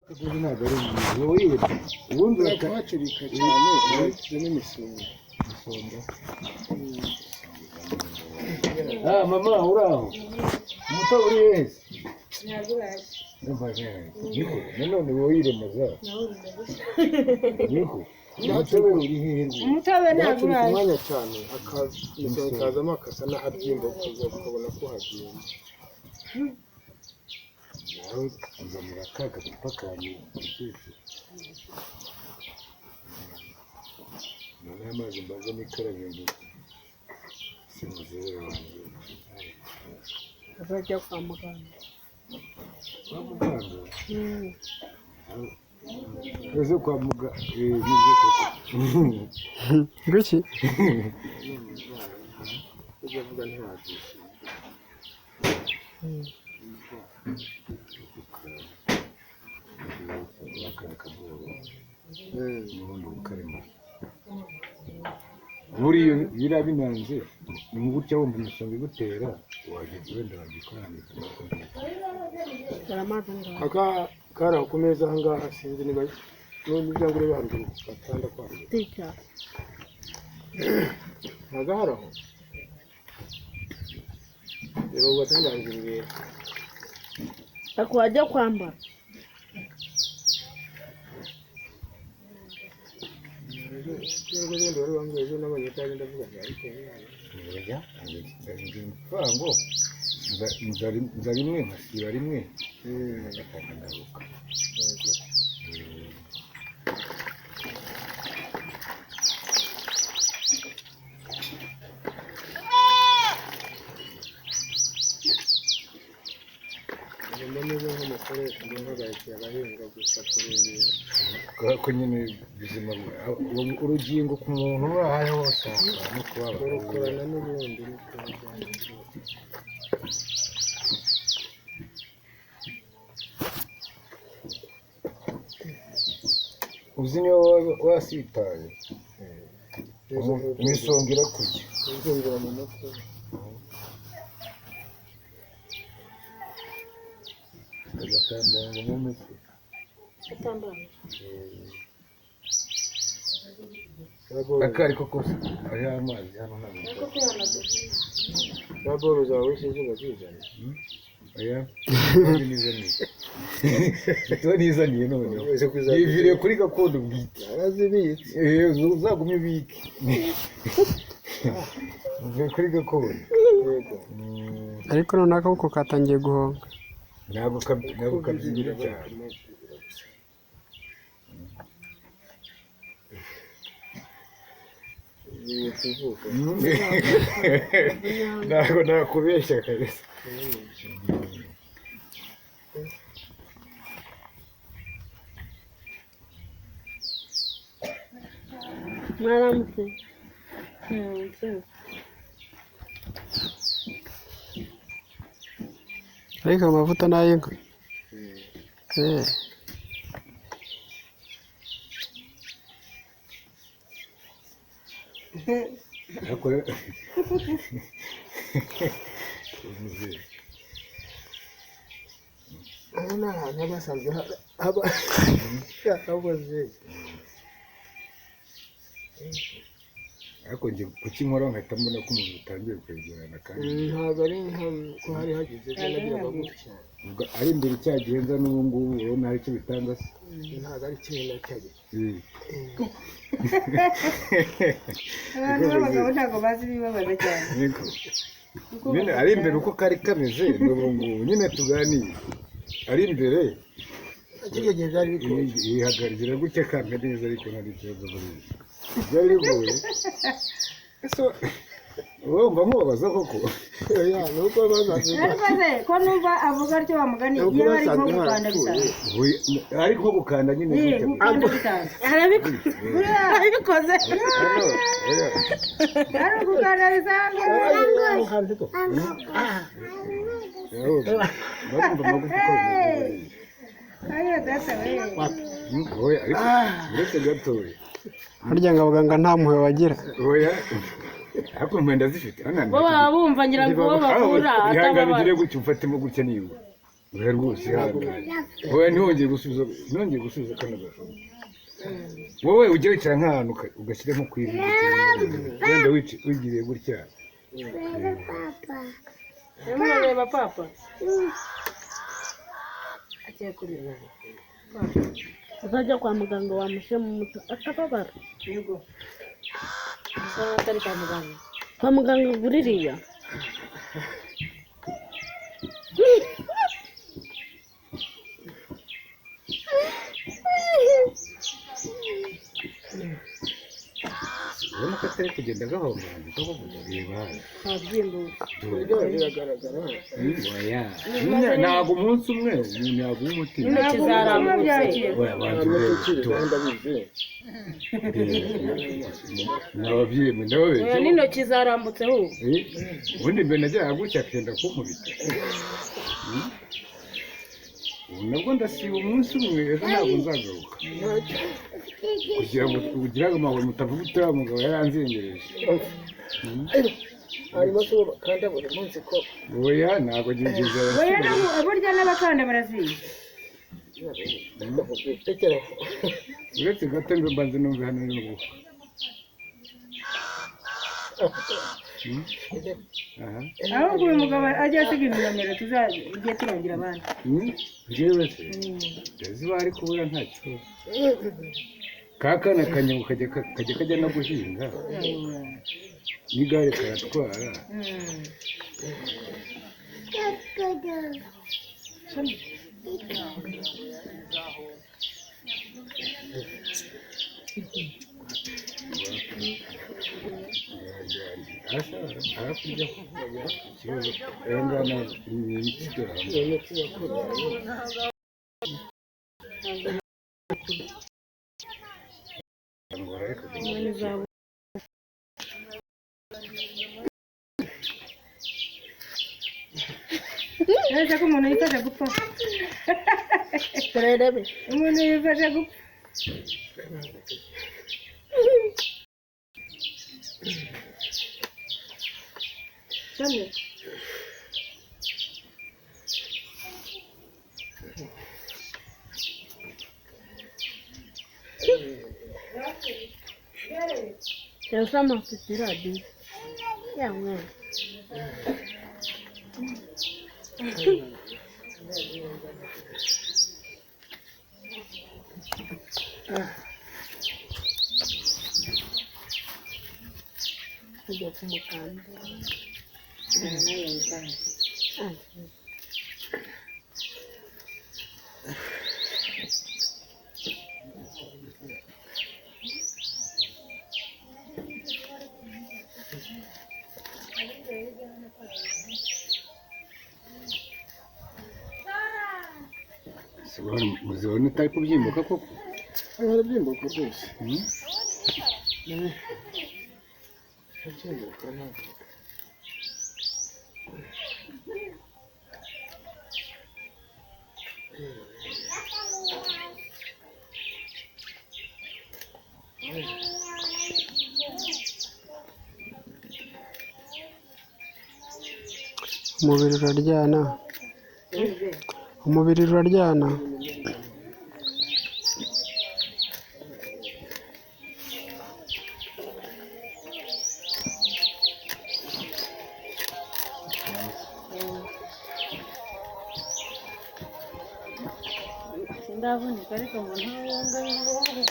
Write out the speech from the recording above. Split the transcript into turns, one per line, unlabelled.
ntabwo ari wowe ubundi
urahacurika cyane uretse n'imisonga.
Mama uraho umuto uri wese niko nanone wowe iremaza niko umutobe uri hehe
umutobe ntabwo
urahacurika umwanya cyane imisonga ikazamo akasa n'ahabyimba ukabona ko habyimba.
nawe uzamura ka gacupa kanyu ukikije noneho amazi mbaza n'ikarabye ngo simuzere wanjye
azajya kwa muganga.
kwa muganga ese kwa muganga nibyo koko
Ngiki?
ujya avuga ntiwabyishima.
n'ubundi bukarema buriya biriya binanze ni gutya wumva imisonga igutera wageze wenda wagikorana
Baramaze ngaho.
aka kari aho ku meza aha ngaha sinzi niba n'ibyango ureba haruguru ku gatanda kwayo
Tica.
ntabwo hari aho reba ku gatanda haruguru rero
Akwajya kwambara.
nubwo zindi wari wambwiye ejo nabonye utaje ndavuga ngo ariko
ngo nza rimwe nkasiba rimwe ngataha ngaruka
ngomba neza nk'umusore mpagarikiye abahinga gusa kurebera
kubera ko nyine ubuzima urugingo ku muntu uri aho ari hose no kubabara
rukorana n'ubundi n'ukuntu
uzi niyo wasitaye imisonga irakurya
uzumvira mu mutwe
ugatambara ngo mu mutwe aka ariko kose hariho amazi hano ntabwo
za boro zawe sinzi ngo zizane
oya nizaniye tuba nizaniye noneho yiviriye kuri gakondo bwite
yarazibitse
uzagumye ubike uvuye kuri gakondo
yego
Ariko none akaboko katangiye guhonga.
ntabwo kabyinira cyane
bigiye kuvuka
ntabwo nakubeshya kabisa
Mwaramutse.
Ariko amavuta ni ay'inka.
ariko
aha ni ahantu haba hasanzwe haba haboze
ariko njye kukinkora nkahita mbona ko umuntu utangiye kwegerana kandi
ntabwo ari ko hari hagize ibyo nagiraga gutya
ari imbere cya gihe nza n'ubu ngubu urabona hari icyo bitanga se
ntabwo ari kimwe na cyari
Abantu b'abagabo ntabwo bazi ibibabaza cyane.
nyine ari imbere uko kari kameze n'ubu ngubu nyine tuganire ari imbere
kiriya gihe byari bigoye
yihagarira gutya kamera neza ariko ntabwo ikibazo buriya byari bigoye ese urumva mubabaza koko
oya ni uko bazaze
Narabaze ko numva avuga atyo bamugani iyo bari nko gukanda bisanzwe.
ariko gukanda nyine gutya
Gukanda bisanzwe. Arabikoze. Ari gukanda bisanzwe.
bagomba amagufa ukoze
Ayo data we.
oya ariko uretse gatoya
Harya ngo abaganga nta mpuhwe bagira.
oya ariko mpenda zifite
Bo baba bumva ngira ngo bo bakura
ihangane ugire gutya ufatemo gutya niba oya rwose ihangane oya ntihongere gusubiza kano gashobo wowe ujye wicara nk'ahantu ugashyira nko ku ivi wenda wigiriye gutya
urimo urareba papa agiye kureba
uzajya kwa muganga wamushyira mu mutwe akababara
yego usanga atari kwa muganga
kwa muganga buririya
ubona ko atari kugenda gahomanga reba hano
biragaragara
oya ntabwo umunsi umwe umuntu yaguha umutima
intoki zarambutse
oya banza urebe
ndabizi
n'ababyeyi ndababeshya
oya n'intoki zarambutse ahubwo
ubundi mbere najyaga gutya akenda kunkubita ubu nabwo ndasiba umunsi umwe ejo ntabwo nzagaruka kugira ngo ugire amahoro mutavuga uriya mugabo yaranzengereje
hanyuma se kandi buri munsi ko
oya ntabwo agigeze
oya burya n'abakanda baraziye
tekeraho
uretse gato ngo mbanze numve hano n'ubu aha
ahubwo uyu mugabo ajya asiga ibinomero tuzajye turangira abandi
njyewe se ziba ari kubura nta kibazo kakana kanyago kajya kajya no guhinga n'igare karatwara arakurya ikibazo ayangana imiti
neza ko umuntu yifasha gupfa
turebe
umuntu yifasha gupfa
yasama afite iradiyo ya mwana kujya kumukanda
muzibona utari kubyimbuka koko
arabyimbuka rwose arabyimbuka ntabwo
umubiri uraryana umubiri uraryana
sindaboneka ariko ngo ntawunga